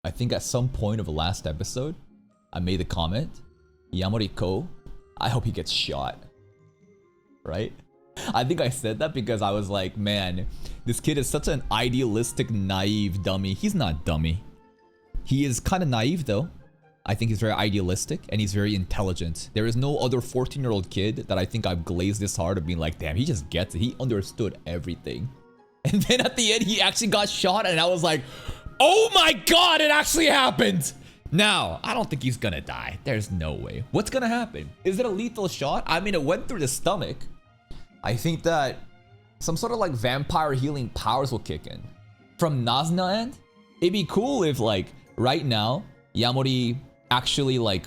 I think at some point of the last episode, I made a comment, Yamori KOU, I hope he gets shot. Right? I think I said that because I was like, man, this kid is such an idealistic, naive dummy. He's not dummy. He is kind of naive though. I think he's very idealistic and he's very intelligent. There is no other 14-year-old kid that I think I've glazed this hard of being like, damn, he just gets it. He understood everything. And then at the end, he actually got shot and I was like, oh my god, it actually happened! Now, I don't think he's gonna die. There's no way. What's gonna happen? Is it a lethal shot? I mean, it went through the stomach. I think that some sort of like vampire healing powers will kick in. From Nazuna end, it'd be cool if like, right now, Yamori actually like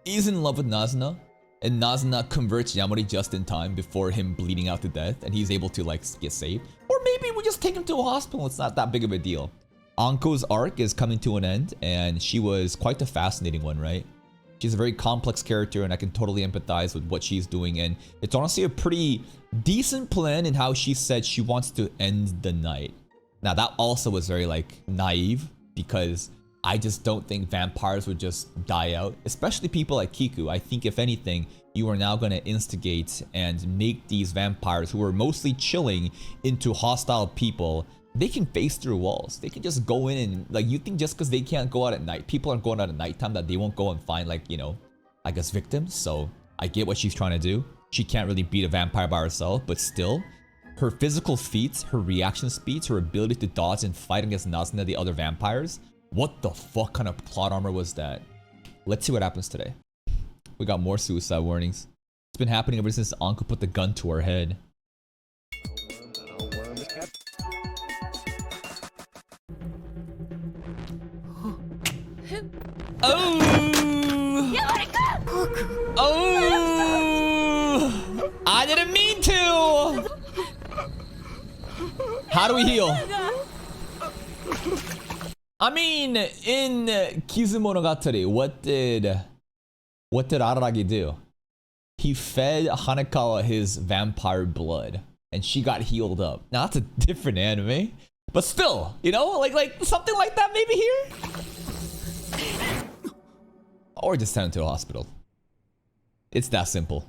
is in love with Nazuna and Nazuna converts Yamori just in time before him bleeding out to death and he's able to like get saved. Or maybe we just take him to a hospital. It's not that big of a deal. Anko's arc is coming to an end and she was quite a fascinating one, right? She's a very complex character and I can totally empathize with what she's doing, and it's honestly a pretty decent plan in how she said she wants to end the night. Now that also was very like naive because I just don't think vampires would just die out, especially people like Kiku. I think if anything, you are now going to instigate and make these vampires who are mostly chilling into hostile people. They can face through walls. They can just go in and like, you think just because they can't go out at night, people aren't going out at nighttime, that they won't go and find like, you know, I guess victims. So I get what she's trying to do. She can't really beat a vampire by herself, but still her physical feats, her reaction speeds, her ability to dodge and fight against Nazuna, the other vampires. What the fuck kind of plot armor was that? Let's see what happens today. We got more suicide warnings. It's been happening ever since Anko put the gun to her head. Oh! Oh! I didn't mean to! How do we heal? I mean, in Kizumonogatari, what did Araragi do? He fed Hanekawa his vampire blood, and she got healed up. Now that's a different anime, but still, you know, like something like that maybe here, or just send him to a hospital. It's that simple.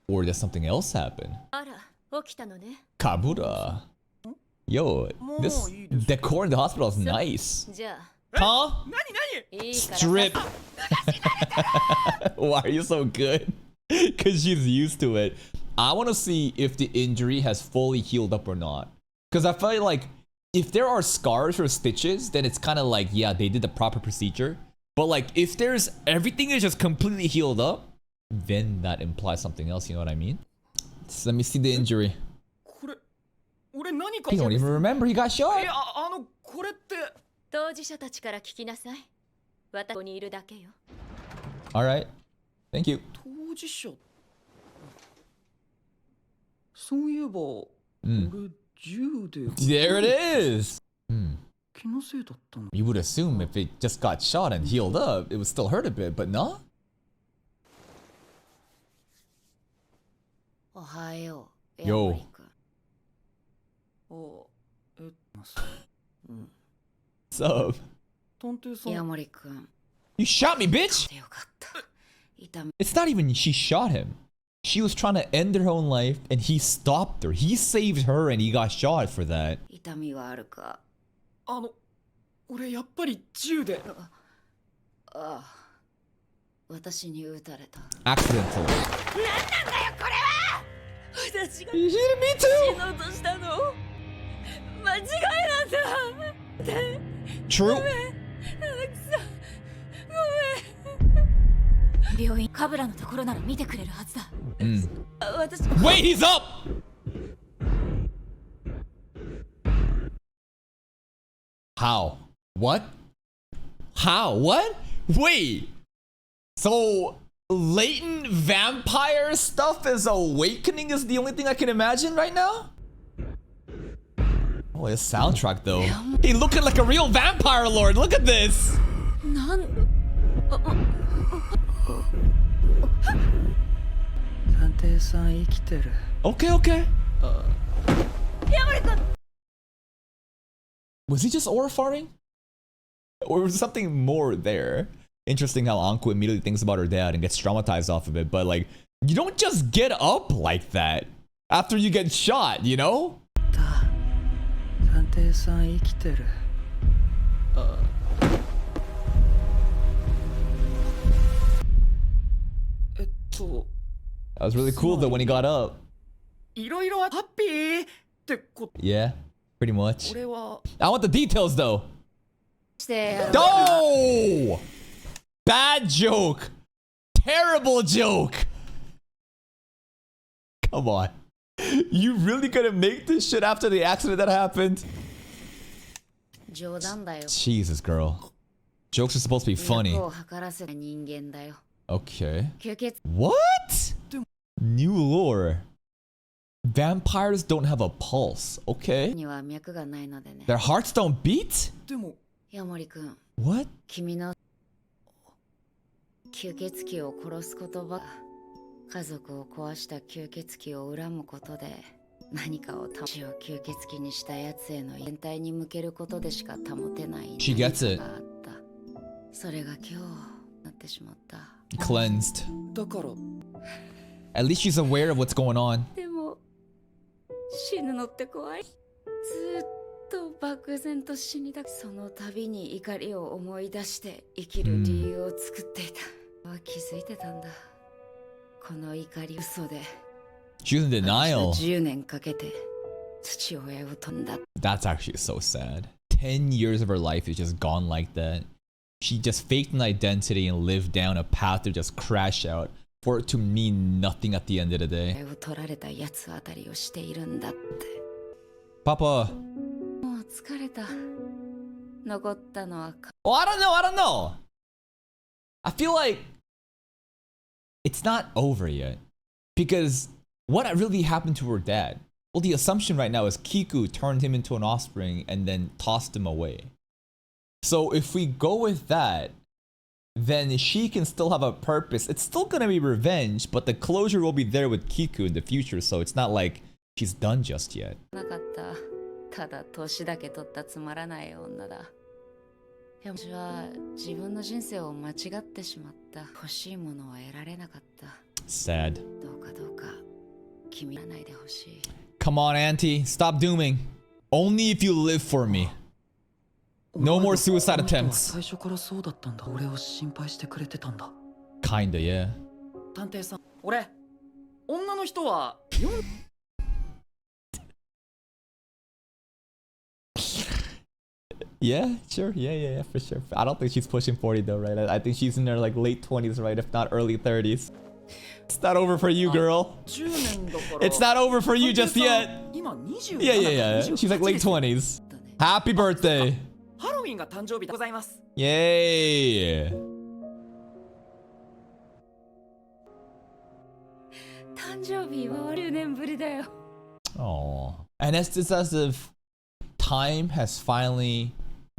Or does something else happen? Kabura. Yo, this decor in the hospital is nice. Huh? Strip. Why are you so good? Because she's used to it. I want to see if the injury has fully healed up or not. Because I feel like if there are scars or stitches, then it's kind of like, yeah, they did the proper procedure. But like, if there's everything is just completely healed up, then that implies something else, you know what I mean? So let me see the injury. He don't even remember he got shot. Alright. Thank you. There it is! You would assume if it just got shot and healed up, it would still hurt a bit, but no? Yo. What's up? You shot me, bitch! It's not even she shot him. She was trying to end her own life and he stopped her. He saved her and he got shot for that. Accidentally. You hit me too! True. Wait, he's up! How? What? How? What? Wait! So, latent vampire stuff is awakening is the only thing I can imagine right now? Oh, his soundtrack though. He looking like a real vampire lord. Look at this. Okay, okay. Was he just aura farming? Or was something more there? Interesting how Anko immediately thinks about her dad and gets traumatized off of it, but like, you don't just get up like that after you get shot, you know? 探偵さん生きてる。That was really cool though when he got up. いろいろハッピーってこと。 Yeah, pretty much. 俺は I want the details though. No! Bad joke. Terrible joke. Come on. You really gonna make this shit after the accident that happened? Jesus, girl. Jokes are supposed to be funny. Okay. What? New lore. Vampires don't have a pulse. Okay. Their hearts don't beat? でも What? 君の吸血鬼を殺す言葉、家族を壊した吸血鬼を恨むことで何かを死を吸血鬼にしたやつへの全体に向けることでしか保てない She gets it. 何かがあった。それが今日なってしまった。 Cleansed. だから At least she's aware of what's going on. でも死ぬのって怖い。ずっと漠然と死にたく、その度に怒りを思い出して生きる理由を作っていた。気づいてたんだ。この怒り嘘で。She was in denial. 10年かけて父親を飛んだ。 That's actually so sad. 10 years of her life is just gone like that. She just faked an identity and lived down a path to just crash out for it to mean nothing at the end of the day. 取られたやつあたりをしているんだって。 Papa. もう疲れた。残ったのは。 Oh, I don't know. I feel like it's not over yet. Because what really happened to her dad? Well, the assumption right now is Kiku turned him into an offspring and then tossed him away. So if we go with that, then she can still have a purpose. It's still gonna be revenge, but the closure will be there with Kiku in the future, so it's not like she's done just yet. なかった。ただ年だけ取ったつまらない女だ。私は自分の人生を間違ってしまった。欲しいものは得られなかった。 Sad. どうか君はないでほしい。 Come on, Auntie. Stop dooming. Only if you live for me. No more suicide attempts. 最初からそうだったんだ。俺を心配してくれてたんだ。 Kinda, yeah. 探偵さん、俺、女の人はYeah, sure. Yeah, for sure. I don't think she's pushing 40 though, right? I think she's in her like late 20s, right? If not early 30s. It's not over for you, girl. It's not over for you just yet. Yeah. She's like late 20s. Happy birthday. ハロウィンが誕生日でございます。 Yay. 誕生日は10年ぶりだよ。 Oh. And it's as if time has finally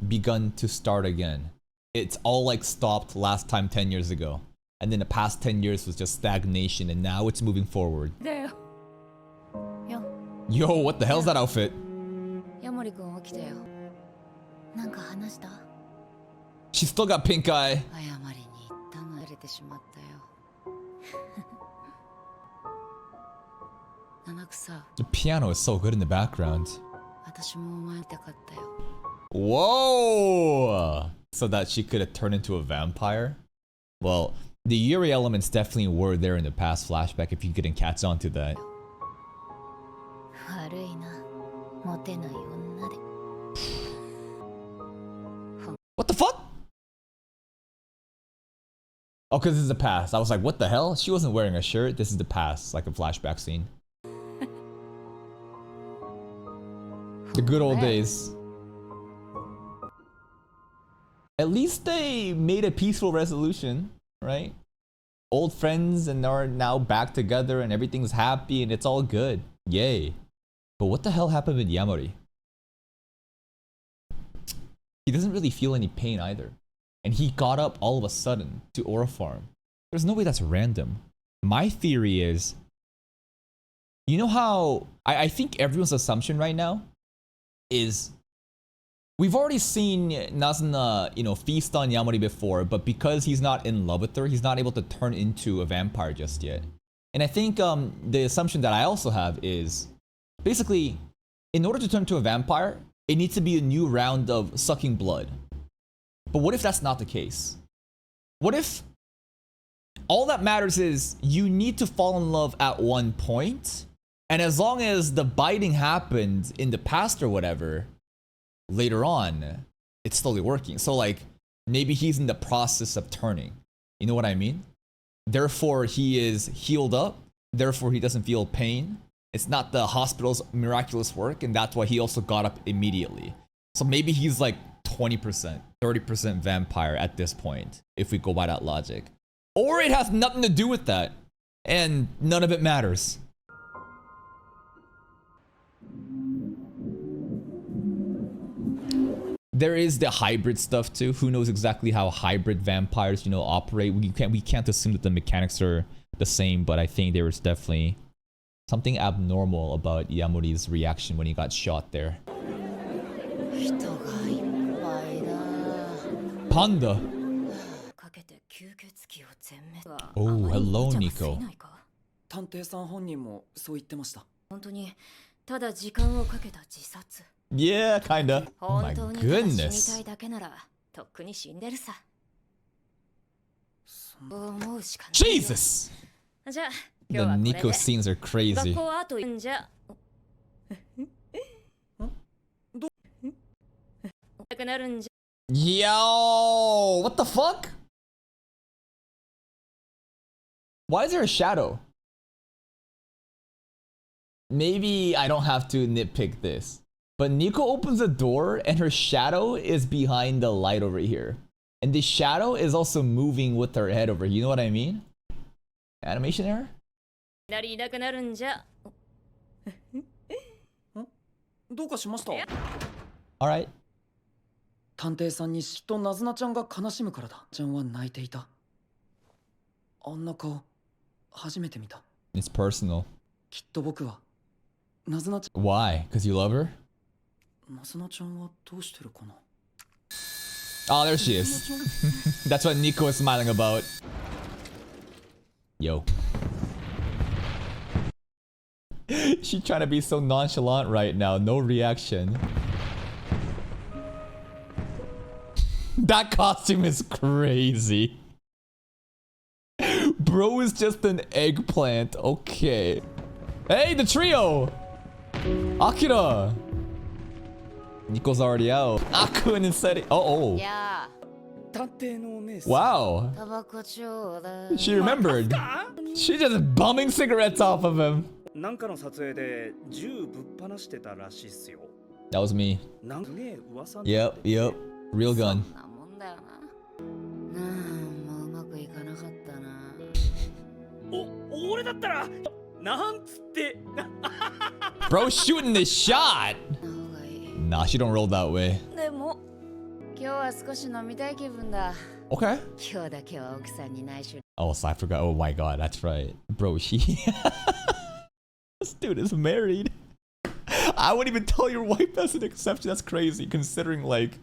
begun to start again. It's all like stopped last time 10 years ago. And then the past 10 years was just stagnation, and now it's moving forward. だよ。Yo, what the hell's that outfit? ヤモリ君起きたよ。なんか話した？ She's still got pink eye. 謝りに行ったの忘れてしまったよ。七草。 The piano is so good in the background. 私も生まれたかったよ。 Whoa! So that she could have turned into a vampire? Well, the Yuri elements definitely were there in the past flashback if you couldn't catch on to that. 悪いな。モテない女で。 What the fuck? Oh, because this is the past. I was like, what the hell? She wasn't wearing a shirt. This is the past, like a flashback scene. The good old days. At least they made a peaceful resolution, right? Old friends and are now back together and everything's happy and it's all good. Yay. But what the hell happened with Yamori? He doesn't really feel any pain either. And he got up all of a sudden to Aura Farm. There's no way that's random. My theory is, you know how I think everyone's assumption right now is We've already seen Nazuna, feast on Yamori before, but because he's not in love with her, he's not able to turn into a vampire just yet. And I think the assumption that I also have is, basically, in order to turn into a vampire, it needs to be a new round of sucking blood. But what if that's not the case? What if all that matters is you need to fall in love at one point, and as long as the biting happened in the past or whatever, later on, it's slowly working. So like, maybe he's in the process of turning. You know what I mean? Therefore, he is healed up. Therefore, he doesn't feel pain. It's not the hospital's miraculous work, and that's why he also got up immediately. So maybe he's like 20%, 30% vampire at this point, if we go by that logic. Or it has nothing to do with that, and none of it matters. There is the hybrid stuff too. Who knows exactly how hybrid vampires, operate? We can't assume that the mechanics are the same, but I think there was definitely something abnormal about Yamori's reaction when he got shot there. Panda. Oh, hello, Nico. 探偵さん本人もそう言ってました。本当にただ時間をかけた自殺。 Yeah, kinda. Oh my goodness. Jesus! The Nico scenes are crazy. Yo! What the fuck? Why is there a shadow? Maybe I don't have to nitpick this. But Nico opens the door and her shadow is behind the light over here. And the shadow is also moving with her head over here. You know what I mean? Animation error? Alright. 探偵さんにきっとナズナちゃんが悲しむからだ。ちゃんは泣いていた。あんな顔初めて見た。It's personal. きっと僕はナズナちゃん。 Why? Because you love her? ナズナちゃんはどうしてるかな。 Oh, there she is. That's what Nico is smiling about. Yo. She's trying to be so nonchalant right now. No reaction. That costume is crazy. Bro is just an eggplant. Okay. Hey, the trio! Akira! Nico's already out. Akun is setting. Oh. Yeah. Wow. She remembered. She just bumming cigarettes off of him. That was me. Yep. Real gun. Bro shooting this shot. Nah, she don't roll that way. Okay. Oh, so I forgot. Oh my god, that's right. Bro, this dude is married. I wouldn't even tell your wife that's an exception. That's crazy, considering like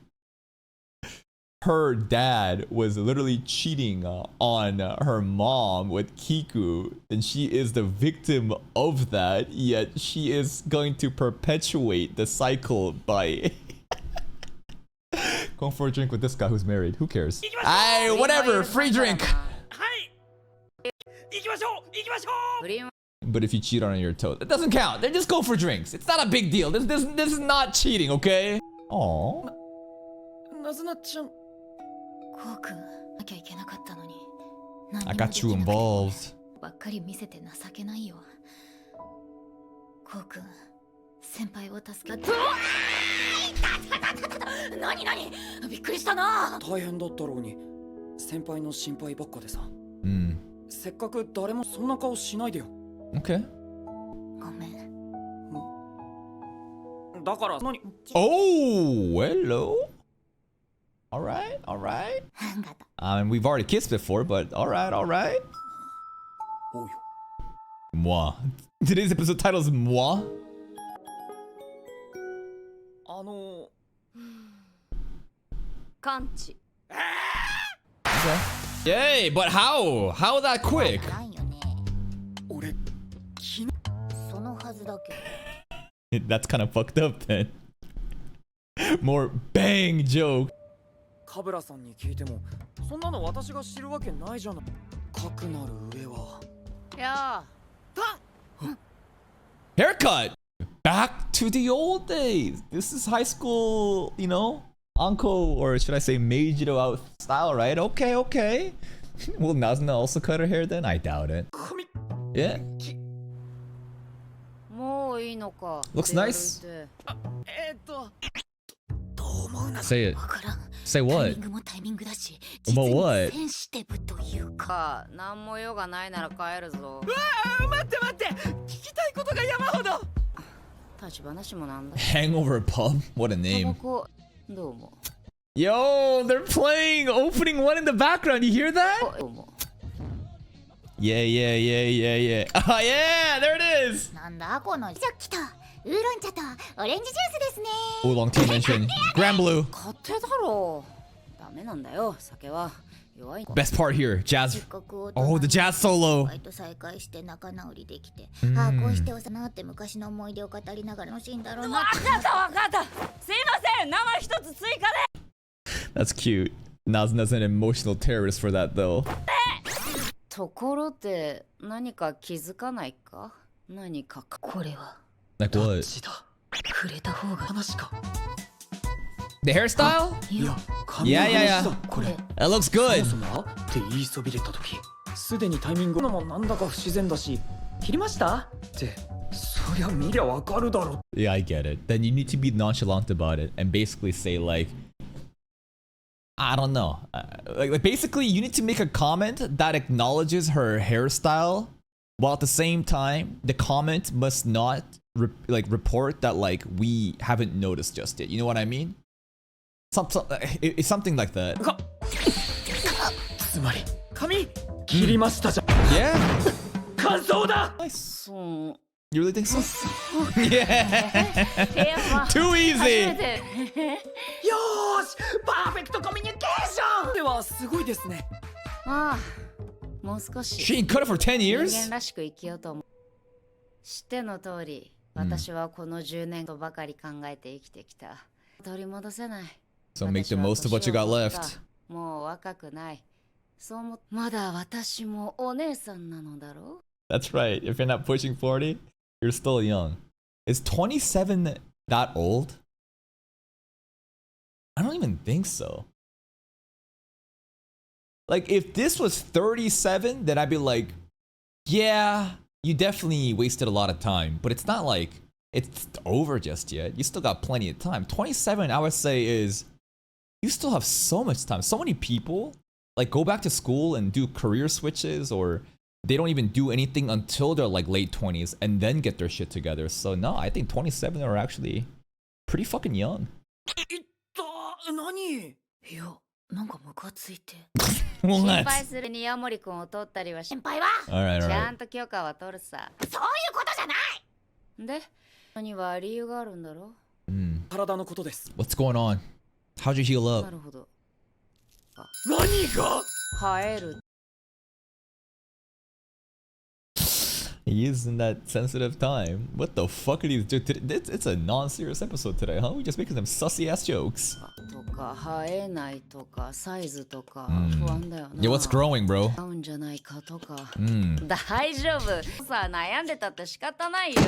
her dad was literally cheating on her mom with Kiku, and she is the victim of that, yet she is going to perpetuate the cycle by going for a drink with this guy who's married. Who cares? Aye, whatever, free drink. But if you cheat on your toe, it doesn't count. They just go for drinks. It's not a big deal. This is not cheating, okay? Aww. I got you involved. Okay. Oh, hello. Alright. I mean, we've already kissed before, but alright. Moi. Today's episode title is Moi. 完治。 Yay, but how? How that quick? ないよね。俺昨日そのはずだけど。 That's kind of fucked up then. More bang joke. カブラさんに聞いてもそんなの私が知るわけないじゃない。かくなる上は。やあ。 Haircut. Back to the old days. This is high school, you know, Anko, or should I say Meijiro out style, right? Okay, okay. Will Nazuna also cut her hair then? I doubt it. 髪 Yeah. もういいのか。 Looks nice. どう思うな。 Say it. わからん。 Say タイミ what? ングもタイミングだし、 About 実に what? センシティブというか。か、なんも用がないなら帰るぞ。待って待って聞きたいことが山ほど。立ち話もなんだ。 Hangover Pub? What a タバ name. コ、どうも。 Yo, they're playing opening one in the background. You hear that? どうも。 Yeah, yeah, yeah, yeah, yeah. Oh, yeah, there it is. なんだこの。じゃ来た。ウーロン茶とオレンジジュースですね。 Oolong tea mention. Grand Blue. 勝手だろう。ダメなんだよ、酒は。弱い。 Best part here, せ jazz. っかく大人 Oh, the jazz solo. バイト再開して仲直りできて、うんああこうして幼って昔の思い出を語りながら楽しいんだろうな。わかったわかった。すいません、名前一つ追加で。 That's cute. Nazuna's an emotional terrorist for that, though. ところで何か気づかないか。何かか。これは Like どっ what? ちだ。触れた方が。話か。 The hairstyle? いや髪のいやいやいや話だ。これ。 That looks そも good. そもはって言いそびれた時すでにタイミングのもなんだか不自然だし切りましたってそりゃ見りゃわかるだろ。 Yeah, I get it. Then you need to be nonchalant about it and basically say like, I don't know. Like basically, you need to make a comment that acknowledges her hairstyle, while at the same time, the comment must not report that like we haven't noticed just yet. You know what I mean? It's something like that. つまり髪切りましたじゃん。 Yeah. 感想だ。 Nice. そう。 You really think so? Yeah. いや、まあ Too 初 easy. めて。よーしパーフェクトコミュニケーションではすごいですね。まあ、もう少し She ain't cut it for 10人 years? 間らしく生きようと思う。知っての通り、私はこの10年とばかり考えて生きてきた。取り戻せない。 So make the most of what you got 私は年を取っ left. た。もう若くない。そう思っまだ私もお姉さんなのだろう。 That's right. If you're not pushing 40, you're still young. Is 27 that old? I don't even think so. Like, if this was 37, then I'd be like, yeah, you definitely wasted a lot of time. But it's not like it's over just yet. You still got plenty of time. 27, I would say, is you still have so much time. So many people like go back to school and do career switches, or they don't even do anything until they're like late 20s and then get their shit together. So no, I think 27 are actually pretty fucking young. いった何。いや、なんかムカついて。心 What? 配するにヤモリ君を取ったりはし先輩は Alright, ちゃ alright. んと許可は取るさ。そういうことじゃない。で、何は理由があるんだろ 体のことです。 What's going on? How'd you heal う。な up? るほど。何が。生える。 He is in that sensitive time. What the fuck are these dudes? It's a non-serious episode today, huh? We just making some sussy ass jokes. とか生えないとかサイズとかうん不安だよな。 Yeah, what's growing, bro? 合うんじゃないかとか。 Mm. 大丈夫。さあ悩んでたって仕方ないよ。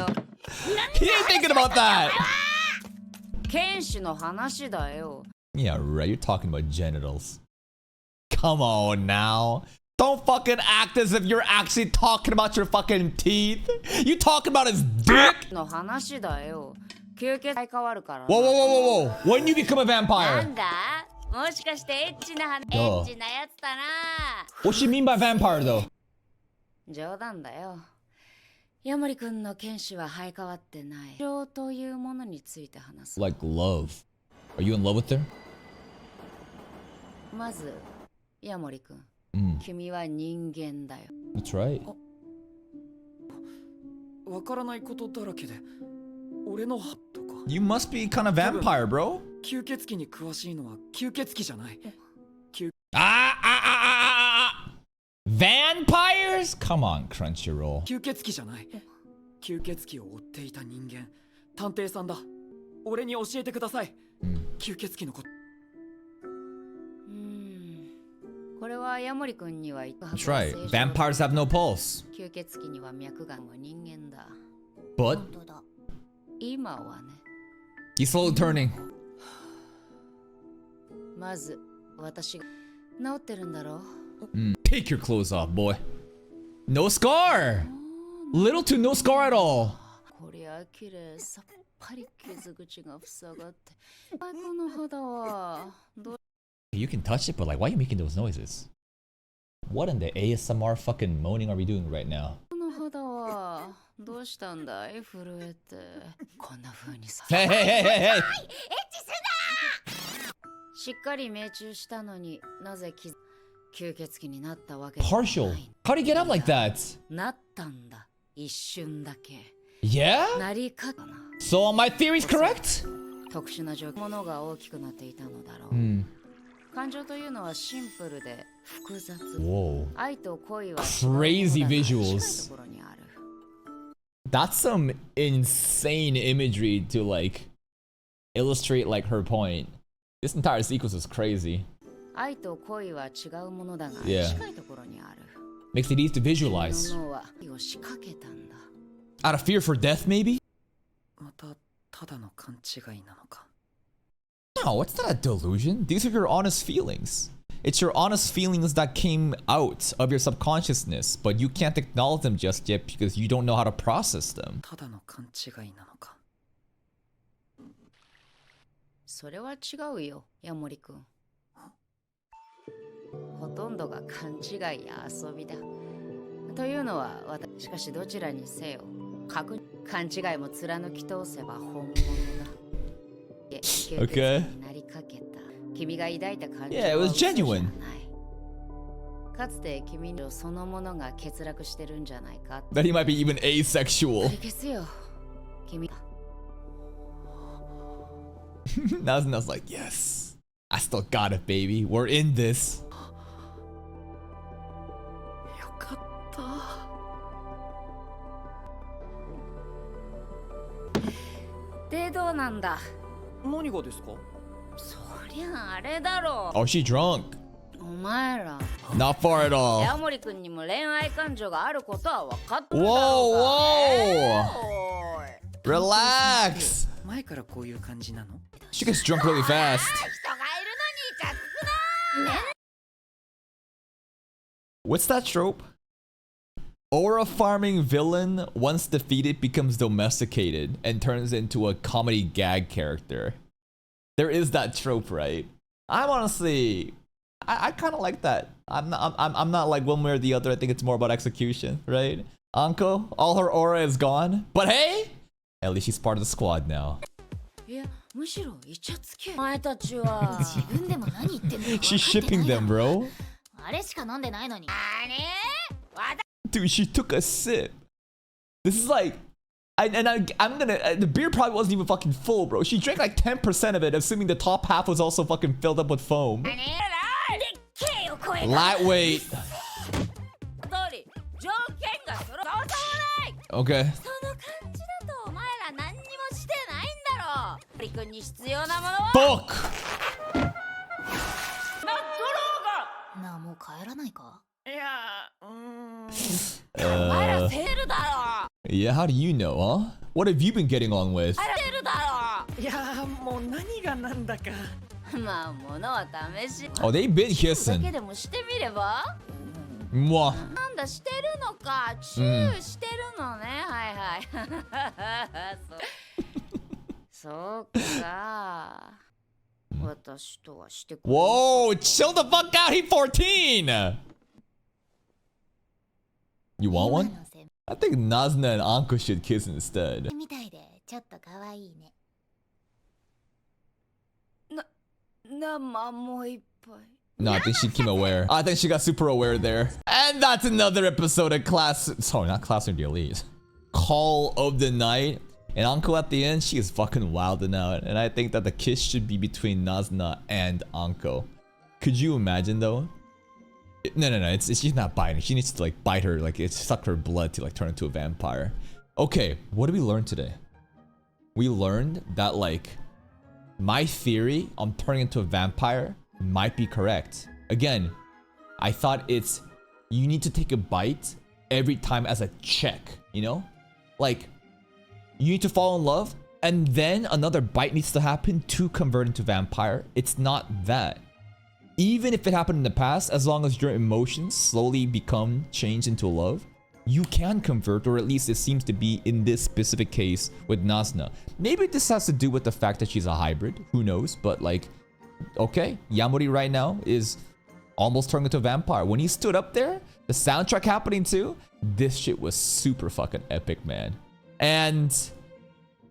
He ain't thinking about that. 剣士の話だよ。 Yeah, right. You're talking about genitals. Come on now. Don't fucking act as if you're actually talking about your fucking teeth. You talking about his dick? の話だよ。吸血体変わるからな。 Whoa, whoa, whoa, whoa, whoa. When you become a な vampire? んだもしかしてエッチな話エどうッチなやつだな。 What you mean by vampire, though? 冗談だよ。ヤモリ君の剣士は生え変わってない。情というものについて話す。 Like love. Are you in love with her? まず、ヤモリ君。 Mm, 君は人間だよ。 that's right. わからないことだらけで俺の歯とか。 You must be kind of vampire, bro. 吸血鬼に詳しいのは吸血鬼じゃない。 Vampires? Come on, Crunchyroll. 吸血鬼じゃない。吸血鬼を追っていた人間、探偵さんだ。俺に教えてください。吸血鬼のこと。これはヤモリ君には言ったはず That's right. Vampires have no pulse. 吸血鬼には脈がも人間だ。 But 本当だ。今はね。 he's slowly turning. まず私が治ってるんだろう。Take your clothes off, boy. No scar. Little to no scar at all. こりゃ綺麗、さっぱり傷口が塞がって。この肌はどう You can touch it, but like, why are you making those noises? What in the ASMR fucking moaning are we doing right now? この肌はどうしたんだい、震えて。こんな風にさ。Hey, hey, hey, hey, hey! しっかり命中したのになぜ吸血鬼になったわけじゃない。 Partial. How do you get up like that? なったんだ、一瞬だけ。 Yeah? なりかな。 So my theory's correct? 特殊な状況、ものが大きくなっていたのだろう。感情というのはシンプルで複雑。 Whoa. 愛と恋は Crazy 近い visuals. ところにある。 That's some insane imagery to like illustrate like her point. This entire sequence is crazy. 愛と恋は違うものだが、 Yeah. 近いところにある。 Makes it easy to visualize. 君の脳は愛を仕掛けたんだ。 Out of fear for death, maybe? またただの勘違いなのか。 No, it's not a delusion. These are your honest feelings. It's your honest feelings that came out of your subconsciousness, but you can't acknowledge them just yet because you don't know how to process them. ただの勘違いなのか。それは違うよ、ヤモリ君。ほとんどが勘違いや遊びだ。というのは私、しかしどちらにせよ、勘違いも貫き通せば本物だ。Okay. になりかけた。君が抱いた感情 Yeah, it was genuine. かつて君のそのものが欠落してるんじゃないか。 That he might be even asexual. 消すよ。君。 Nazuna's like, yes. I still got it, baby. We're in this. よかった。でどうなんだ。何がですか。そりゃあれだろう。 Oh, she drunk. お前ら。 Not far at all. ヤモリ君にも恋愛感情があることは分かってるだろうが。 Whoa, whoa. おい。 Relax. 前からこういう感じなの。 She gets drunk really fast. 人がいるのにイチャつくな。 What's that trope? Aura farming villain, once defeated, becomes domesticated and turns into a comedy gag character. There is that trope, right? I'm honestly, I kind of like that. I'm not like one way or the other. I think it's more about execution, right? Anko, all her aura is gone, but hey, at least she's part of the squad now. いや、むしろイチャつけ。お前たちは。自分でも何言ってんのか分かってない She's shipping them, bro. あれしか飲んでないのに。 Dude, she took a sip. This is like, I'm gonna, the beer probably wasn't even fucking full, bro. She drank like 10% of it, assuming the top half was also fucking filled up with foam. Lightweight. Okay. その感じだとお前ら何にもしてないんだろう。リ君に必要なものは Fuck! なあ、もう帰らないか。いや、お前らセールだろ。 Yeah, how do you know, huh? What have you been getting on with? セールだいや、もう何がなんだか。ろ。まあ物は試し。 Oh, they've been だけ kissing. でもしてみれば。 Mwah. なんだしてるのか。チューしてるのね。はいはい。そうか。私とはしてくれ。 Whoa, chill the fuck out, he 14! You want one? I think Nazna and Anko should kiss instead. みたいでちょっと可愛いね。生もいっぱい。 No, I think she became aware. I think she got super aware there. And that's another episode of Class... Sorry, not Classroom the Elite. Call of the Night. And Anko at the end, she is fucking wilding out. And I think that the kiss should be between Nazna and Anko. Could you imagine though? No, she's not biting. She needs to like bite her, like it suck her blood to like turn into a vampire. Okay, what did we learn today? We learned that like my theory on turning into a vampire might be correct. Again, I thought it's you need to take a bite every time as a check, you know? Like you need to fall in love and then another bite needs to happen to convert into vampire. It's not that. Even if it happened in the past, as long as your emotions slowly become changed into love, you can convert, or at least it seems to be in this specific case with Nazna. Maybe this has to do with the fact that she's a hybrid, who knows, but like, okay, Yamori right now is almost turning into a vampire. When he stood up there, the soundtrack happening too, this shit was super fucking epic, man. And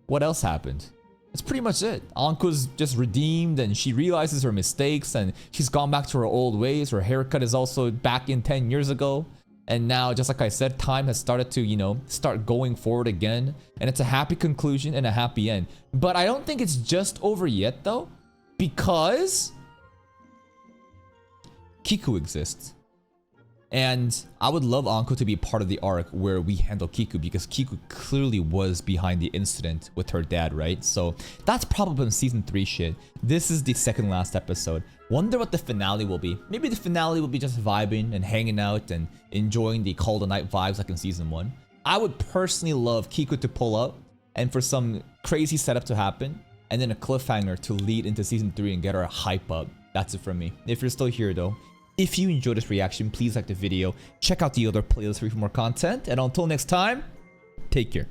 what else happened? That's pretty much it. Anko's just redeemed and she realizes her mistakes and she's gone back to her old ways. Her haircut is also back in 10 years ago. And now, just like I said, time has started to, you know, start going forward again. And it's a happy conclusion and a happy end. But I don't think it's just over yet though, because Kiku exists. And I would love Anko to be part of the arc where we handle Kiku, because Kiku clearly was behind the incident with her dad, right? So that's probably season 3 shit. This is the second last episode. Wonder what the finale will be. Maybe the finale will be just vibing and hanging out and enjoying the Call the Night vibes like in season 1. I would personally love Kiku to pull up and for some crazy setup to happen and then a cliffhanger to lead into season 3 and get our hype up. That's it from me. If you're still here though, if you enjoyed this reaction, please like the video, check out the other playlists for more content, and until next time, take care.